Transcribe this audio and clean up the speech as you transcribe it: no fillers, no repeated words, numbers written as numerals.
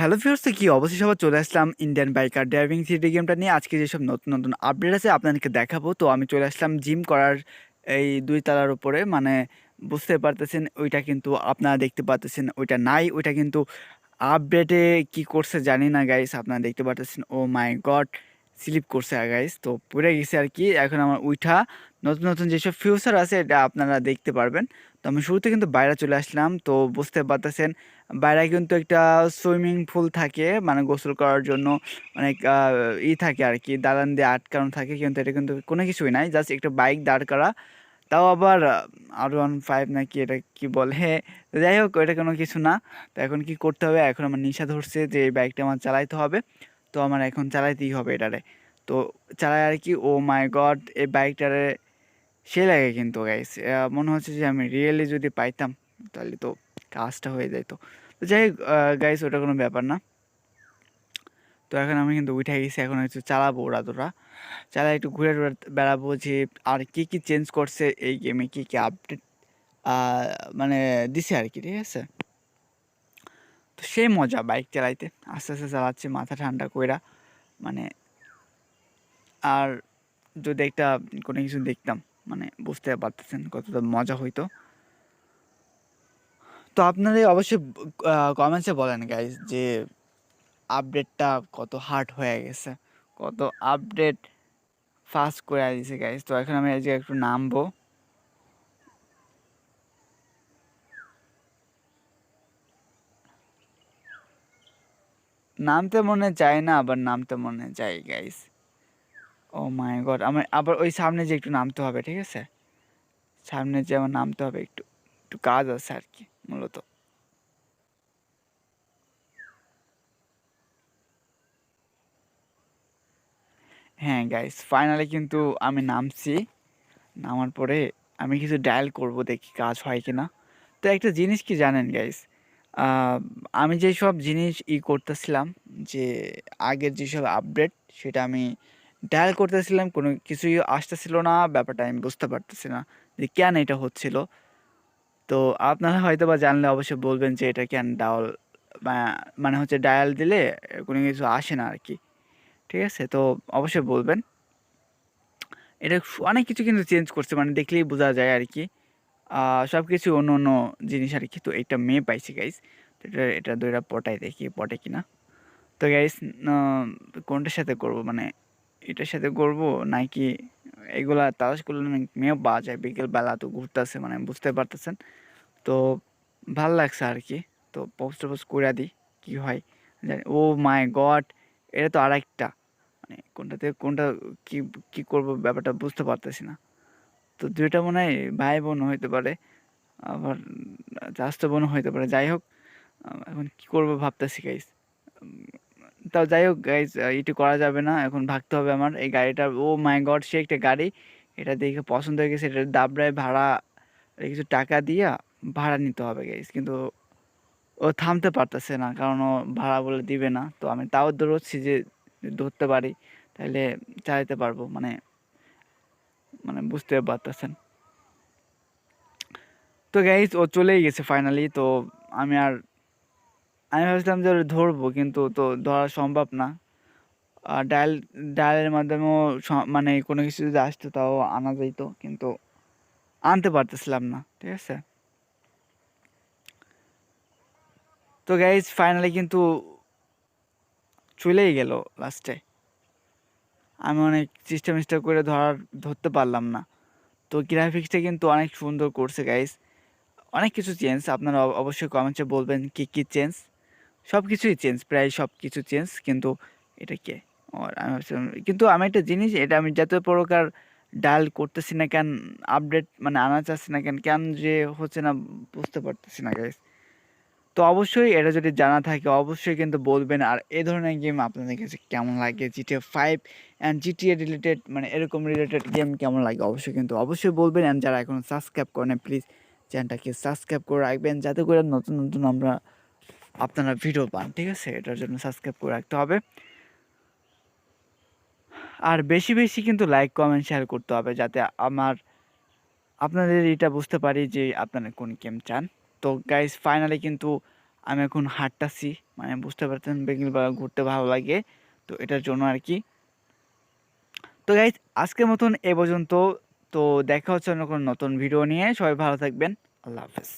Hello viewers, কি অবশ্যই সবাই চলে আসলাম ইন্ডিয়ান বাইকার ড্রাইভিং সিটি গেমটা নিয়ে। আজকে যেসব নতুন নতুন আপডেট আছে আপনাদেরকে দেখাবো। তো আমি চলে আসলাম জিম করার এই ২ তলার উপরে, মানে বুঝতে পারতেছেন ওইটা কিন্তু আপনারা দেখতে পারতেছেন ওইটা নাই, ওইটা কিন্তু আপডেটে কি করছে জানি না গাইস। আপনারা দেখতে পারতেছেন, ও মাই গড, স্লিপ করছে গাইস, তো পড়ে গেছে আর কি। এখন আমার উঠা নতুন নতুন যেসব ফিউচার আছে এটা আপনারা দেখতে পারবেন। তো আমি শুরুতে কিন্তু বাইরে চলে আসলাম, তো বুঝতে পারতেছেন বাইরে কিন্তু একটা সুইমিং পুল থাকে, মানে গোসল করার জন্য অনেক থাকে আর কি, দালান দিয়ে আটকানো থাকে, কিন্তু এটা কিন্তু কোনো কিছুই নাই, জাস্ট একটা বাইক দাঁড় করা। তাও আবার R15 নাকি এটা কি বলে, তো যাই হোক ওইটা কোনো কিছু না। তো এখন কি করতে হবে, এখন আমার নেশা ধরছে যে এই বাইকটা আমার চালাইতে হবে। তো আমার এখন চালাইতেই হবে এটারে। তো চালাই আর কি। ও মাই গড, এই বাইকটারে সে লাগে কিন্তু গাইস। মনে হচ্ছে যে আমি রিয়েলি যদি পাইতাম তাহলে তো কাজটা হয়ে যেত। তো যাই হোক গাইস, ওটা কোনো ব্যাপার না। তো এখন আমি কিন্তু উঠে গেছি, এখন হচ্ছে চালাবো ওরা চালা, একটু ঘুরে টুরে বেড়াবো যে আর কি কি চেঞ্জ করছে এই গেমে, কি কি আপডেট মানে দিছে আর কি, ঠিক আছে। তো সেই মজা বাইক চালাইতে, আস্তে আস্তে চালাচ্ছি মাথা ঠান্ডা কইরা, মানে আর যদি একটা কোনো কিছু দেখতাম, মানে বুঝতে পারতেছেন কতটা মজা হইতো। তো আপনাদের অবশ্যই কমেন্টসে বলেন গাইজ যে আপডেটটা কত হার্ড হয়ে গেছে, কত আপডেট ফাস্ট করে দিয়েছে গাইজ। তো এখন আমি এই যে একটু নামবো, নামতে মনে চায় না, আবার নামতে মনে চাই গাইজ। ও মাই গড, আমার আবার ওই সামনে যে একটু নামতে হবে, ঠিক আছে, সামনে যে আমার নামতে হবে, একটু একটু কাজ আছে আর কি মূলত। হ্যাঁ গাইজ, ফাইনালি কিন্তু আমি নামছি। নামার পরে আমি কিছু ডায়াল করব, দেখি কাজ হয় কি না। তো একটা জিনিস কি জানেন গাইস, আমি যেই সব জিনিস করতেছিলাম, যে আগের যেসব আপডেট সেটা আমি ডায়াল করতেছিলাম, কোনো কিছুই আসতেছিল না, ব্যাপারটা আমি বুঝতে পারতেছি না যে কেন এটা হচ্ছিল। তো আপনারা হয়তো বা জানলে অবশ্যই বলবেন যে এটা কেন ডায়াল, মানে হচ্ছে ডায়াল দিলে কোনো কিছু আসে না আর কি, ঠিক আছে। তো অবশ্যই বলবেন। এটা অনেক কিছু কিন্তু চেঞ্জ করছে, মানে দেখলেই বোঝা যায় আর কি। সব কিছু অন্য অন্য জিনিস আর কি। তো একটা মেয়ে পাইছি গাইস, তো এটা দুইটা পটাই, দেখি পটে কিনা। তো গাইস, কোনটার সাথে করব, মানে এটার সাথে করব নাকি এগুলা তালাশ করলে অনেক মেয়েও পাওয়া যায়, বিকেলবেলা তো ঘুরতেছে, মানে বুঝতে পারতেছেন। তো ভাল লাগছে আর কি। তো পোস্ট টোস্ট করে দিই, কি হয় জানি। ও মাই গড, এটা তো আরেকটা, মানে কোনটাতে কোনটা কি কি করব ব্যাপারটা বুঝতে পারতেছি না। তো দুইটা মনে হয় ভাই বোন হইতে পারে, আবার চাচাতো বোনও হইতে পারে। যাই হোক, এখন কি করবো ভাবতেছি গাইস। তাও যাই হোক গাইস, এটি করা যাবে না, এখন ভাগতে হবে আমার এই গাড়িটা। ও মাই গড, সে একটা গাড়ি, এটা দেখে পছন্দ হয়ে গেছে। এটা দাবড়ায় ভাড়া কিছু টাকা দিয়া ভাড়া নিতে হবে গাইস, কিন্তু ও থামতে পারতেছে না, কারণ ও ভাড়া বলে দিবে না। তো আমি তাও দৌড়চ্ছি যে ধরতে পারি তাহলে চালাতে পারবো, মানে মানে বুঝতে পারতেছেন। তো গাইস, ও চলেই গেছে ফাইনালি। তো আমি আর আমি ভাবছিলাম যে ওরে ধরবো, কিন্তু তো ধরা সম্ভব না। ডায়ালের মাধ্যমেও মানে কোনো কিছু যদি আসতো তাও আনা যাইতো, কিন্তু আনতে পারতেছিলাম না, ঠিক আছে। তো গাইজ ফাইনালি কিন্তু চলেই গেল লাস্টে। আমি অনেক চেষ্টা মেষ্টা করে ধরতে পারলাম না। তো গ্রাফিক্সটা কিন্তু অনেক সুন্দর করছে গাইজ, অনেক কিছু চেঞ্জ। আপনারা অবশ্যই কমেন্টে বলবেন কি কি চেঞ্জ। সব কিছুই চেঞ্জ, প্রায় সব কিছু চেঞ্জ, কিন্তু এটা কে, আর আমি ভাবছিলাম, কিন্তু আমি একটা জিনিস, এটা আমি যত প্রকার ডায়াল করতেছি না কেন, আপডেট মানে আনা চাচ্ছি না কেন, কেন যে হচ্ছে না বুঝতে পারতেছি না গাইস। তো অবশ্যই এটা যদি জানা থাকে অবশ্যই কিন্তু বলবেন। আর এই ধরনের গেম আপনাদের কাছে কেমন লাগে, GTA 5 অ্যান্ড GTA রিলেটেড, মানে এরকম রিলেটেড গেম কেমন লাগে অবশ্যই কিন্তু অবশ্যই বলবেন। অ্যান্ড যারা এখন সাবস্ক্রাইব করেন প্লিজ চ্যানেলটাকে সাবস্ক্রাইব করে রাখবেন, যাতে করে নতুন নতুন আপনারা ভিডিও পান, ঠিক আছে। এটার জন্য সাবস্ক্রাইব করে রাখতে হবে। আর বেশি বেশি কিন্তু লাইক কমেন্ট শেয়ার করতে হবে, যাতে আপনাদের এটা বুঝতে পারি যে আপনারা কোন গেম চান। তো গাইস ফাইনালি কিন্তু আমি এখন হাঁটতাছি, মানে বুঝতে পারছেন বিকেলবেলা ঘুরতে ভালো লাগে, তো এটার জন্য আর কি। তো গাইজ আজকের মতন এ পর্যন্ত। তো দেখা হচ্ছে অন্য কোনো নতুন ভিডিও নিয়ে। সবাই ভালো থাকবেন। আল্লাহ হাফেজ।